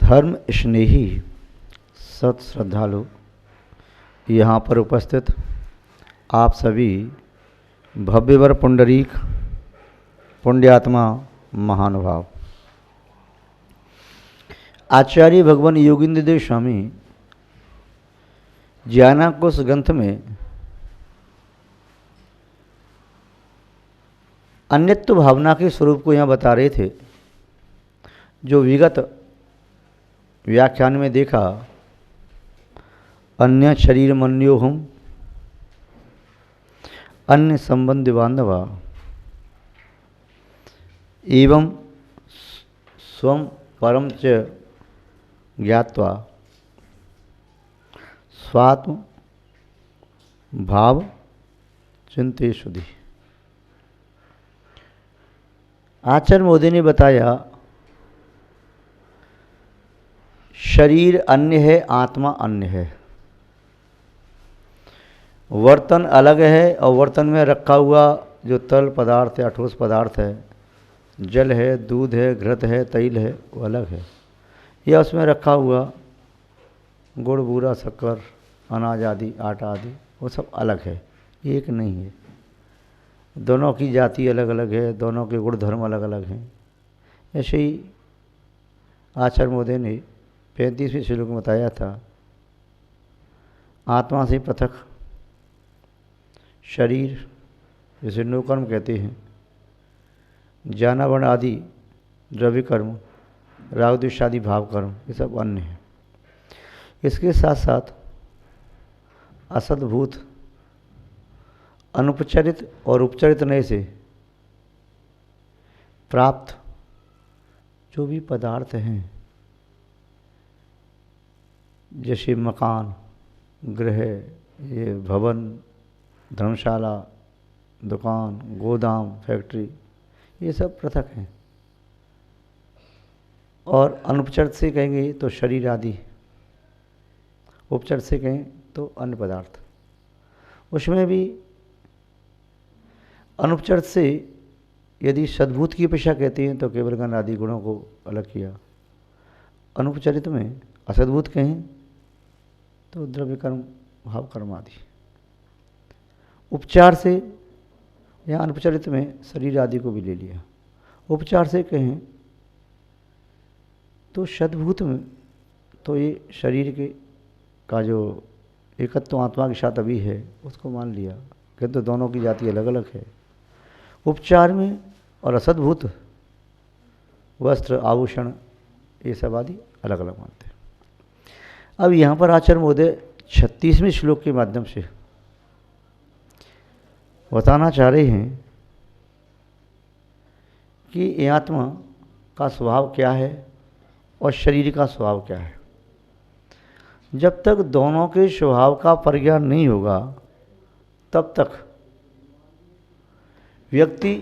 धर्म स्नेही सत श्रद्धालु यहाँ पर उपस्थित आप सभी भव्यवर पुंडरीक पुण्यात्मा महानुभाव, आचार्य भगवान योगींद्र देव स्वामी ज्ञानाकोश ग्रंथ में अन्यत्व भावना के स्वरूप को यहाँ बता रहे थे। जो विगत व्याख्यान में देखा, अन्य शरीर मन्यो हम अन्य संबंध बांधवा एवं स्वम परम च ज्ञात्वा स्वात्म भाव चिंते शुद्धि। आचार्य मोदी ने बताया शरीर अन्य है, आत्मा अन्य है। वर्तन अलग है और वर्तन में रखा हुआ जो तरल पदार्थ है, ठोस पदार्थ है, जल है, दूध है, घृत है, तैल है, वो अलग है। या उसमें रखा हुआ गुड़, बूरा, शक्कर, अनाज आदि, आटा आदि, वो सब अलग है, एक नहीं है। दोनों की जाति अलग अलग है, दोनों के गुण धर्म अलग अलग हैं। ऐसे ही आचार्य मोदी ने 35वें श्लोक में बताया था, आत्मा से पृथक शरीर, जिसे नौकर्म कहते हैं, ज्ञानावरण आदि द्रव्य कर्म, राग द्वेष आदि भाव कर्म, ये सब अन्य है। इसके साथ साथ असद्भूत, अनुपचरित और उपचरित नए से प्राप्त जो भी पदार्थ हैं, जैसे मकान, गृह, ये भवन, धर्मशाला, दुकान, गोदाम, फैक्ट्री, ये सब पृथक हैं। और अनुपचरित से कहेंगे तो शरीर आदि, उपचरित से कहें तो अन्य पदार्थ। उसमें भी अनुपचरित से यदि सद्भूत की अपेक्षा कहते हैं तो केवल गण आदि गुणों को अलग किया। अनुपचरित में असद्भूत कहें तो द्रव्य कर्म, भाव कर्म आदि। उपचार से या अनुपचरित में शरीर आदि को भी ले लिया। उपचार से कहें तो सद्भूत में तो ये शरीर के का जो एकत्व आत्मा के साथ अभी है उसको मान लिया, किंतु दोनों की जाति अलग अलग है। उपचार में और असद्भूत वस्त्र, आभूषण, ये सब आदि अलग अलग मानते हैं। अब यहाँ पर आचार्य महोदय 36वें श्लोक के माध्यम से बताना चाह रहे हैं कि ये आत्मा का स्वभाव क्या है और शरीर का स्वभाव क्या है। जब तक दोनों के स्वभाव का परिज्ञान नहीं होगा तब तक व्यक्ति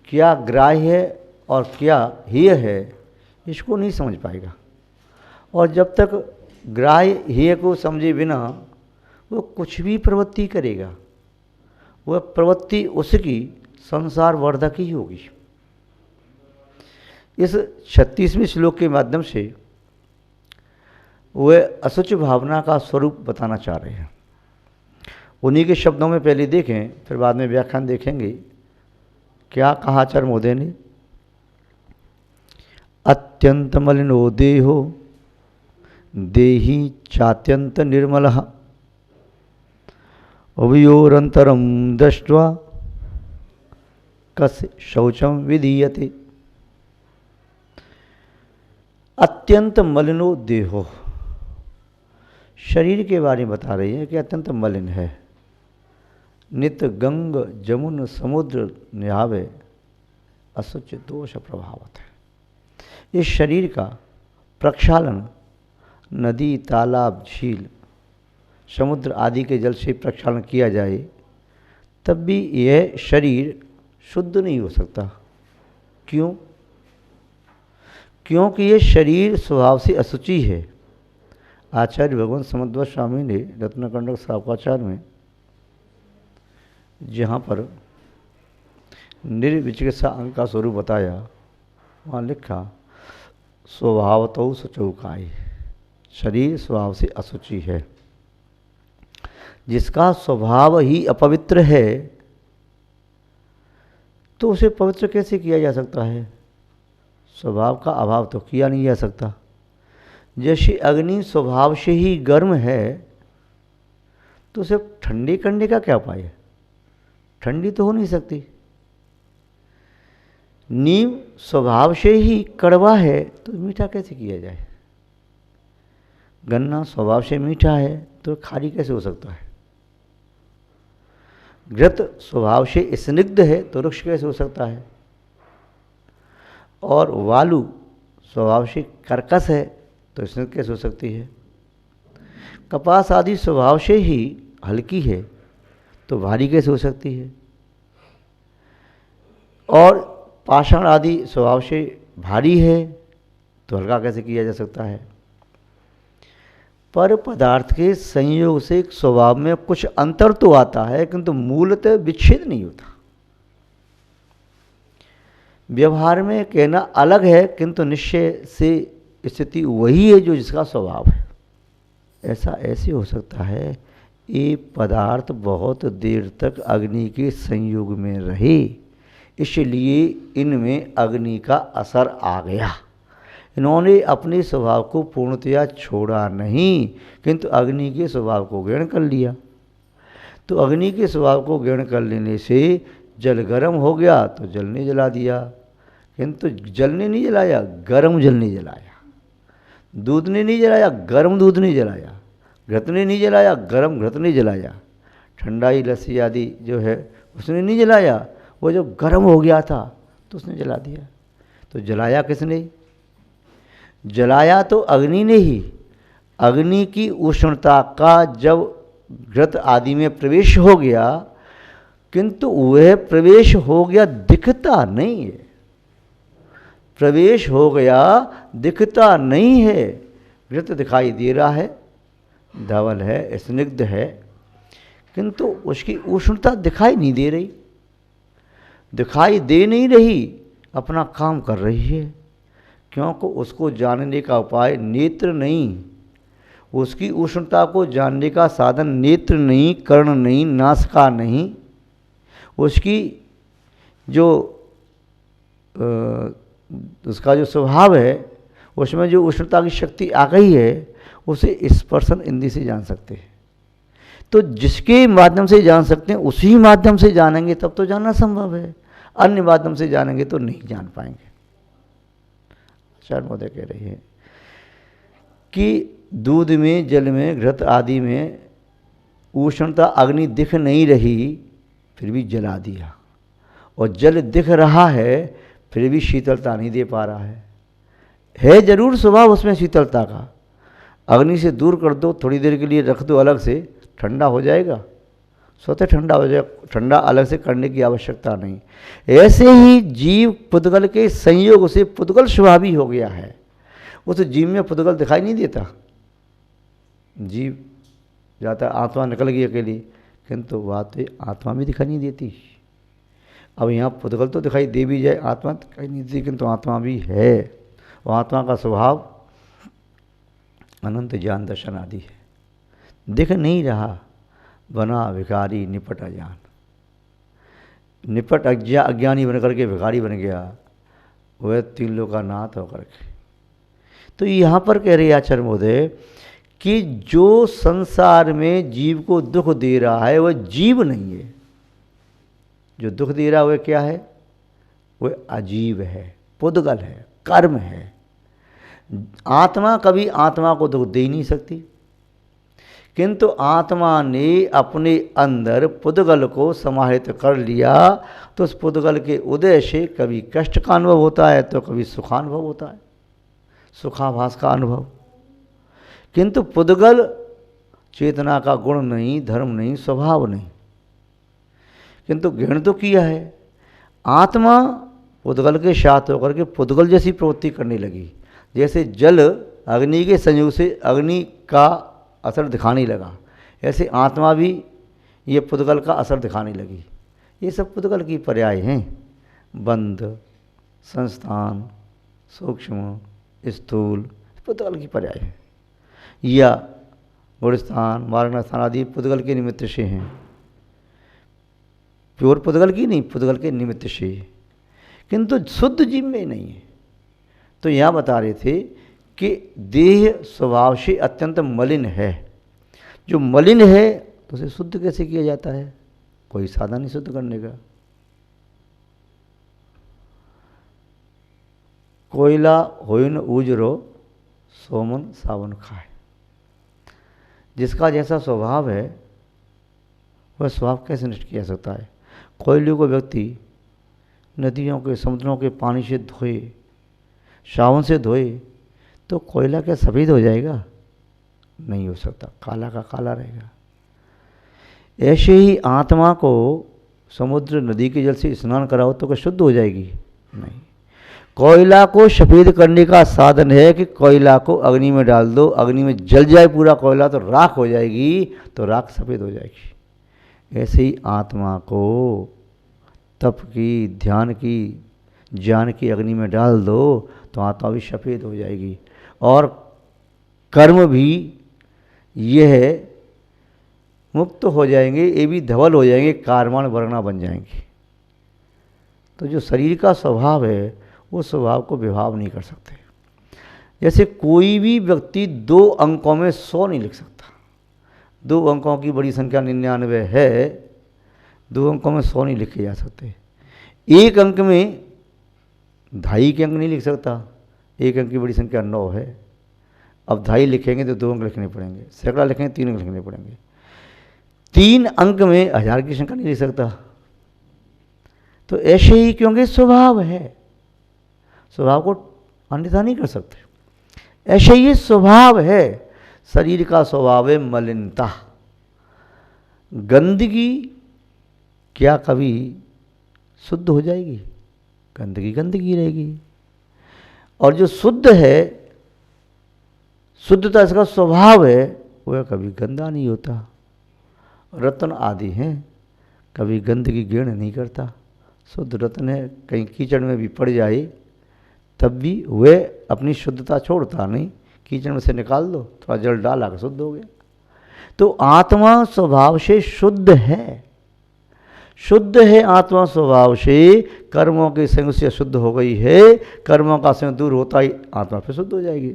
क्या ग्राह्य है और क्या हेय है इसको नहीं समझ पाएगा। और जब तक ग्राह्य हेय को समझे बिना वो कुछ भी प्रवृत्ति करेगा, वह प्रवृत्ति उसकी संसार वर्धक ही होगी। इस 36वें श्लोक के माध्यम से वह असुच भावना का स्वरूप बताना चाह रहे हैं। उन्हीं के शब्दों में पहले देखें, फिर बाद में व्याख्यान देखेंगे। क्या कहा आचार्य महोदय ने? अत्यंत मलिनो देहो देही चात्यंत निर्मलः अवयोरंतरम दृष्ट्वा कस्य शौचम विधीयते। अत्यंत मलिनो देहो, शरीर के बारे में बता रही है कि अत्यंत मलिन है। नित गंग जमुन समुद्र न्यावे असुच दोष प्रभावत है। इस शरीर का प्रक्षालन नदी, तालाब, झील, समुद्र आदि के जल से प्रक्षालन किया जाए तब भी यह शरीर शुद्ध नहीं हो सकता। क्यों? क्योंकि ये शरीर स्वभाव से असुचि है। आचार्य भगवान समद्वत स्वामी ने रत्नकंडक सावकाचार में जहाँ पर निर्विचिकित्सा अंग का स्वरूप बताया, वहाँ लिखा स्वभावतौ शुचौकाय, शरीर स्वभाव से अशुचि है। जिसका स्वभाव ही अपवित्र है तो उसे पवित्र कैसे किया जा सकता है? स्वभाव का अभाव तो किया नहीं जा सकता। जैसे अग्नि स्वभाव से ही गर्म है तो उसे ठंडी करने का क्या उपाय है? ठंडी तो हो नहीं सकती। नीम स्वभाव से ही कड़वा है तो मीठा कैसे किया जाए? गन्ना स्वभाव से मीठा है तो खारी कैसे हो सकता है? घृत स्वभाव से स्निग्ध है तो वृक्ष कैसे हो सकता है? और वालु स्वभाव से कर्कश है तो स्निग्ध कैसे हो सकती है? कपास आदि स्वभाव से ही हल्की है तो भारी कैसे हो सकती है? और पाषाण आदि स्वभाव से भारी है तो हल्का कैसे किया जा सकता है? पर पदार्थ के संयोग से स्वभाव में कुछ अंतर तो आता है किंतु मूलतः विच्छेद नहीं होता। व्यवहार में कहना अलग है किंतु निश्चय से स्थिति वही है जो जिसका स्वभाव है। ऐसा ऐसे हो सकता है ये पदार्थ बहुत देर तक अग्नि के संयोग में रहे, इसलिए इनमें अग्नि का असर आ गया। इन्होंने अपने स्वभाव को पूर्णतया छोड़ा नहीं किंतु अग्नि के स्वभाव को ग्रहण कर लिया। तो अग्नि के स्वभाव को ग्रहण कर लेने से जल गर्म हो गया तो जल ने जला दिया, किंतु जल ने नहीं जलाया, गर्म जल ने जलाया। दूध ने नहीं जलाया, गर्म दूध ने जलाया। घृत ने नहीं जलाया, गर्म घृत ने जलाया। ठंडाई लस्सी आदि जो है उसने नहीं जलाया, वो जो गर्म हो गया था तो उसने जला दिया। तो जलाया किसने? जलाया तो अग्नि ने ही। अग्नि की उष्णता का जब घृत आदि में प्रवेश हो गया, किंतु वह प्रवेश हो गया दिखता नहीं है। प्रवेश हो गया दिखता नहीं है। घृत दिखाई दे रहा है, धवल है, स्निग्ध है, किंतु उसकी उष्णता दिखाई नहीं दे रही। दिखाई दे नहीं रही, अपना काम कर रही है, क्योंकि उसको जानने का उपाय नेत्र नहीं, उसकी उष्णता को जानने का साधन नेत्र नहीं, कर्ण नहीं, नासिका नहीं। उसकी जो उसका जो स्वभाव है उसमें जो उष्णता की शक्ति आ गई है उसे स्पर्शन इंद्रिय से जान सकते हैं। तो जिसके माध्यम से जान सकते हैं उसी माध्यम से जानेंगे तब तो जानना संभव है, अन्य माध्यम से जानेंगे तो नहीं जान पाएंगे। आचार्य महोदय कह रहे हैं कि दूध में, जल में, घृत आदि में उष्णता अग्नि दिख नहीं रही फिर भी जला दिया, और जल दिख रहा है फिर भी शीतलता नहीं दे पा रहा है जरूर स्वभाव उसमें शीतलता का। अग्नि से दूर कर दो, थोड़ी देर के लिए रख दो अलग से, ठंडा हो जाएगा, स्वतः ठंडा हो जाएगा, ठंडा अलग से करने की आवश्यकता नहीं। ऐसे ही जीव पुद्गल के संयोग से पुद्गल स्वभावी हो गया है। उस जीव में पुद्गल दिखाई नहीं देता, जीव जाता आत्मा निकल गई अकेली, किंतु बात आत्मा भी दिखाई नहीं देती। अब यहाँ पुद्गल तो दिखाई दे भी जाए, आत्मा दिखाई नहीं देती, किंतु आत्मा भी है, और आत्मा का स्वभाव अनंत ज्ञान दर्शन आदि है। दिख नहीं रहा, बना भिखारी निपट अज्ञान, निपट अज्ञानी बन करके भिखारी बन गया, वह तीन लोग का नाथ होकर के। तो यहाँ पर कह रहे आचार्य महोदय कि जो संसार में जीव को दुख दे रहा है वह जीव नहीं है, जो दुख दे रहा है वह क्या है? वह अजीव है, पुद्गल है, कर्म है। आत्मा कभी आत्मा को दुख दे ही नहीं सकती, किंतु आत्मा ने अपने अंदर पुद्गल को समाहित कर लिया तो उस पुद्गल के उदय से कभी कष्ट का अनुभव होता है तो कभी सुखानुभव होता है, सुखाभास का अनुभव। किंतु पुद्गल चेतना का गुण नहीं, धर्म नहीं, स्वभाव नहीं, किंतु ग्रहण तो किया है। आत्मा पुद्गल के साथ होकर के पुद्गल जैसी प्रवृत्ति करने लगी। जैसे जल अग्नि के संयोग से अग्नि का असर दिखाने लगा, ऐसे आत्मा भी ये पुद्गल का असर दिखाने लगी। ये सब पुद्गल की पर्याय हैं। बंध, संस्थान, सूक्ष्म, स्थूल पुद्गल की पर्याय है, या गुणस्थान मार्गस्थान आदि पुद्गल के निमित्त से हैं। प्योर पुद्गल की नहीं, पुद्गल के निमित्त से, किंतु शुद्ध जीव में नहीं है। तो यहाँ बता रहे थे कि देह स्वभाव से अत्यंत मलिन है। जो मलिन है तो उसे शुद्ध कैसे किया जाता है? कोई साधन नहीं शुद्ध करने का। कोयला होइन उजरो सोमन सावन खाए। जिसका जैसा स्वभाव है वह स्वभाव कैसे नष्ट किया जा सकता है? कोयले को व्यक्ति नदियों के समुद्रों के पानी से धोए, सावन से धोए, तो कोयला क्या सफ़ेद हो जाएगा? नहीं हो सकता, काला का काला रहेगा। ऐसे ही आत्मा को समुद्र नदी के जल से स्नान कराओ तो क्या शुद्ध हो जाएगी? नहीं। कोयला को सफ़ेद करने का साधन है कि कोयला को अग्नि में डाल दो, अग्नि में जल जाए पूरा कोयला तो राख हो जाएगी, तो राख सफ़ेद हो जाएगी। ऐसे ही आत्मा को तप की, ध्यान की, ज्ञान की अग्नि में डाल दो तो आत्मा भी सफ़ेद हो जाएगी। और कर्म भी यह मुक्त हो जाएंगे, ये भी धवल हो जाएंगे, कारमान वर्णा बन जाएंगे। तो जो शरीर का स्वभाव है वो स्वभाव को विभाव नहीं कर सकते। जैसे कोई भी व्यक्ति 2 अंकों में 100 नहीं लिख सकता। 2 अंकों की बड़ी संख्या 99 है, 2 अंकों में 100 नहीं लिखे जा सकते। 1 अंक में 2.5 के अंक नहीं लिख सकता, 1 अंक की बड़ी संख्या 9 है। अब 2.5 लिखेंगे तो 2 अंक लिखने पड़ेंगे, सैकड़ा लिखेंगे 3 अंक लिखने पड़ेंगे। 3 अंक में 1000 की संख्या नहीं लिख सकता। तो ऐसे ही क्योंकि स्वभाव है, स्वभाव को अन्यथा नहीं कर सकते। ऐसे ही स्वभाव है, शरीर का स्वभाव है मलिनता। गंदगी क्या कभी शुद्ध हो जाएगी? गंदगी गंदगी रहेगी। और जो शुद्ध है, शुद्धता इसका स्वभाव है, वह कभी गंदा नहीं होता। रत्न आदि हैं, कभी गंदगी ग्रहण नहीं करता। शुद्ध रत्न है, कहीं कीचड़ में भी पड़ जाए तब भी वह अपनी शुद्धता छोड़ता नहीं, कीचड़ में से निकाल दो, थोड़ा जल डाला कर शुद्ध हो गया। तो आत्मा स्वभाव से शुद्ध है, शुद्ध है आत्मा स्वभाव से। कर्मों के संग से शुद्ध हो गई है, कर्मों का संग दूर होता ही आत्मा फिर शुद्ध हो जाएगी।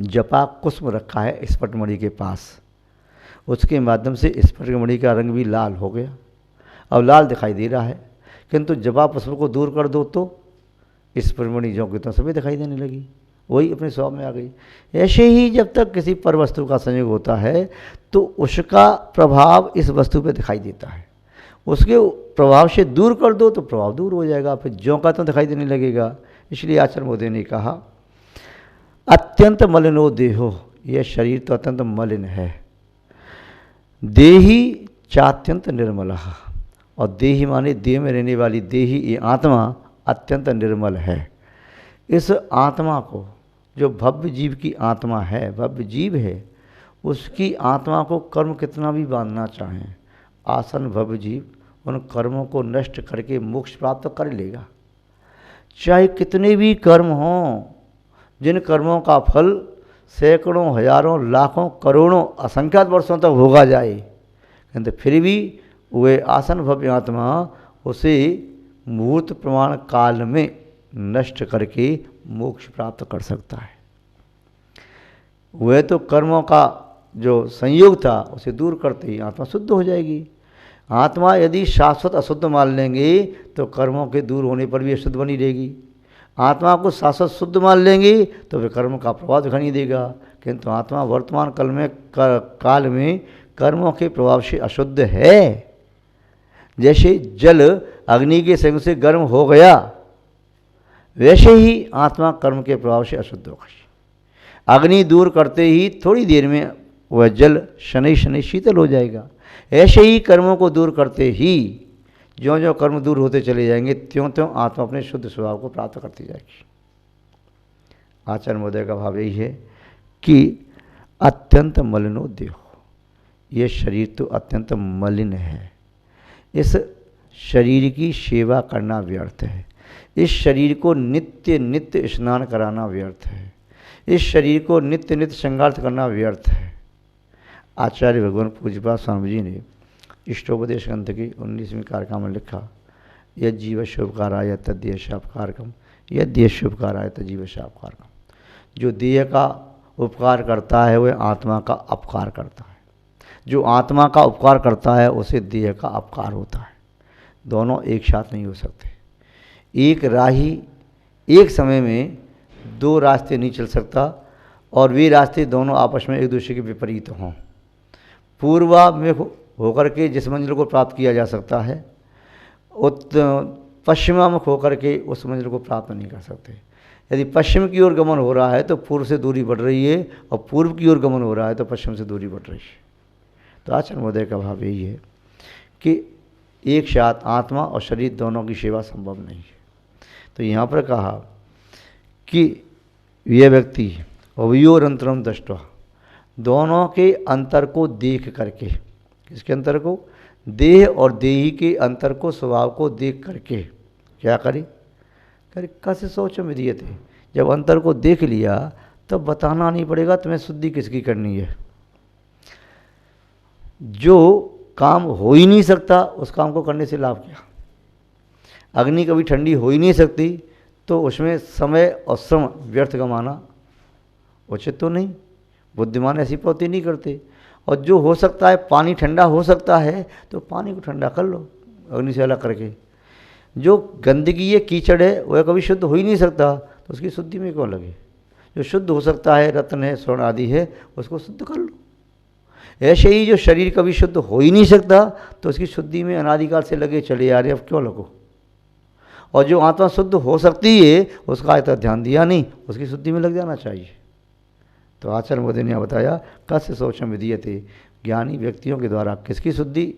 जपा कुसुम रखा है स्फटिकमणि के पास, उसके माध्यम से स्फटिकमणि का रंग भी लाल हो गया, अब लाल दिखाई दे रहा है। किंतु जपा पुष्प को दूर कर दो तो स्फटिकमणि जो कि तो सभी दिखाई देने लगी, वही अपने स्वभाव में आ गई। ऐसे ही जब तक किसी पर वस्तु का संयोग होता है तो उसका प्रभाव इस वस्तु पे दिखाई देता है, उसके प्रभाव से दूर कर दो तो प्रभाव दूर हो जाएगा, फिर ज्यों का तो दिखाई देने लगेगा। इसलिए आचार्य महोदय ने कहा अत्यंत मलिनो देहो, यह शरीर तो अत्यंत मलिन है। देही चात्यंत निर्मल, और देही माने देह में रहने वाली देही, ये आत्मा अत्यंत निर्मल है। इस आत्मा को, जो भव्य जीव की आत्मा है, भव्य जीव है, उसकी आत्मा को कर्म कितना भी बांधना चाहें, आसन भव्य जीव उन कर्मों को नष्ट करके मोक्ष प्राप्त कर लेगा। चाहे कितने भी कर्म हों, जिन कर्मों का फल सैकड़ों, हजारों, लाखों, करोड़ों, असंख्यात वर्षों तक भोगा जाए, किंतु फिर भी वे आसन भव्य आत्मा उसे मुहूर्त प्रमाण काल में नष्ट करके मोक्ष प्राप्त कर सकता है। वह तो कर्मों का जो संयोग था उसे दूर करते ही आत्मा शुद्ध हो जाएगी। आत्मा यदि शाश्वत अशुद्ध मान लेंगे तो कर्मों के दूर होने पर भी अशुद्ध बनी रहेगी। आत्मा को शाश्वत शुद्ध मान लेंगे तो वे कर्म का प्रभाव दिखाई नहीं देगा। किंतु आत्मा वर्तमान काल में कर्मों के प्रभाव से अशुद्ध है। जैसे जल अग्नि के संग से गर्म हो गया, वैसे ही आत्मा कर्म के प्रभाव से अशुद्ध हो गई। अग्नि दूर करते ही थोड़ी देर में वह जल शनै शनै शीतल हो जाएगा। ऐसे ही कर्मों को दूर करते ही ज्यों ज्यों कर्म दूर होते चले जाएंगे, त्यों त्यों आत्मा अपने शुद्ध स्वभाव को प्राप्त करती जाएगी। आचार्य महोदय का भाव यही है कि अत्यंत मलिनो देहो, ये शरीर तो अत्यंत मलिन है। इस शरीर की सेवा करना व्यर्थ है। इस शरीर को नित्य नित्य स्नान कराना व्यर्थ है। इस शरीर को नित्य नित्य श्रृंगार करना व्यर्थ है। आचार्य भगवान पूज्यपाद स्वामी जी ने इष्टोपदेश ग्रंथ की 19वीं कारिका में लिखा, यद जीव शुभकाराय तद्देह शापकारकम, यद देह शुभकाराय तजीव शापकारकम। जो देह का उपकार करता है वह आत्मा का अपकार करता है, जो आत्मा का उपकार करता है उसे देह का अपकार होता है। दोनों एक साथ नहीं हो सकते। एक राही एक समय में दो रास्ते नहीं चल सकता, और वे रास्ते दोनों आपस में एक दूसरे के विपरीत हों। पूर्वाभिमुख होकर के जिस मंजिल को प्राप्त किया जा सकता है, पश्चिमामुख होकर के उस मंजिल को प्राप्त नहीं कर सकते। यदि पश्चिम की ओर गमन हो रहा है तो पूर्व से दूरी बढ़ रही है, और पूर्व की ओर गमन हो रहा है तो पश्चिम से दूरी बढ़ रही है। तो आचार्य महोदय का भाव यही है कि एक साथ आत्मा और शरीर दोनों की सेवा संभव नहीं है। तो यहाँ पर कहा कि यह व्यक्ति अवयोरंतरम दृष्टवा, दोनों के अंतर को देख करके, किसके अंतर को? देह और देही के अंतर को, स्वभाव को देख करके क्या करे? करे कस्य शौचम विधीयते। जब अंतर को देख लिया तब बताना नहीं पड़ेगा तुम्हें शुद्धि किसकी करनी है। जो काम हो ही नहीं सकता उस काम को करने से लाभ क्या? अग्नि कभी ठंडी हो ही नहीं सकती तो उसमें समय और श्रम व्यर्थ गंवाना उचित तो नहीं। बुद्धिमान ऐसी प्रवृत्ति नहीं करते। और जो हो सकता है, पानी ठंडा हो सकता है तो पानी को ठंडा कर लो अग्नि से अलग करके। जो गंदगी है, कीचड़ है, वह कभी शुद्ध हो ही नहीं सकता तो उसकी शुद्धि में क्यों लगे? जो शुद्ध हो सकता है, रत्न है, स्वर्ण आदि है, उसको शुद्ध कर लो। ऐसे ही जो शरीर कभी शुद्ध हो ही नहीं सकता तो उसकी शुद्धि में अनादिकाल से लगे चले आ रहे, अब क्यों लगो? और जो आत्मा शुद्ध हो सकती है उसका इतना ध्यान दिया नहीं, उसकी शुद्धि में लग जाना चाहिए। तो आचार्य महोदय ने बताया कस्य शौचम विधीयते, ज्ञानी व्यक्तियों के द्वारा किसकी शुद्धि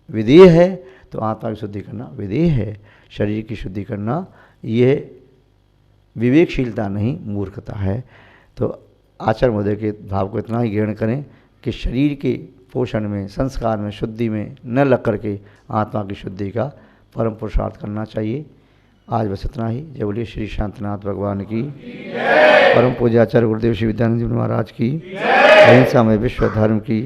विधेय है? तो आत्मा की शुद्धि करना विधेय है। शरीर की शुद्धि करना यह विवेकशीलता नहीं, मूर्खता है। तो आचार्य महोदय के भाव को इतना ही ग्रहण करें कि शरीर के पोषण में, संस्कार में, शुद्धि में न लग करके आत्मा की शुद्धि का परम पुरुषार्थ करना चाहिए। आज बस इतना ही। जय बोलिए श्री शांतनाथ भगवान की, परम पूज्य आचार्य गुरुदेव श्री विद्यानंद जी महाराज की, अहिंसा में विश्व धर्म की।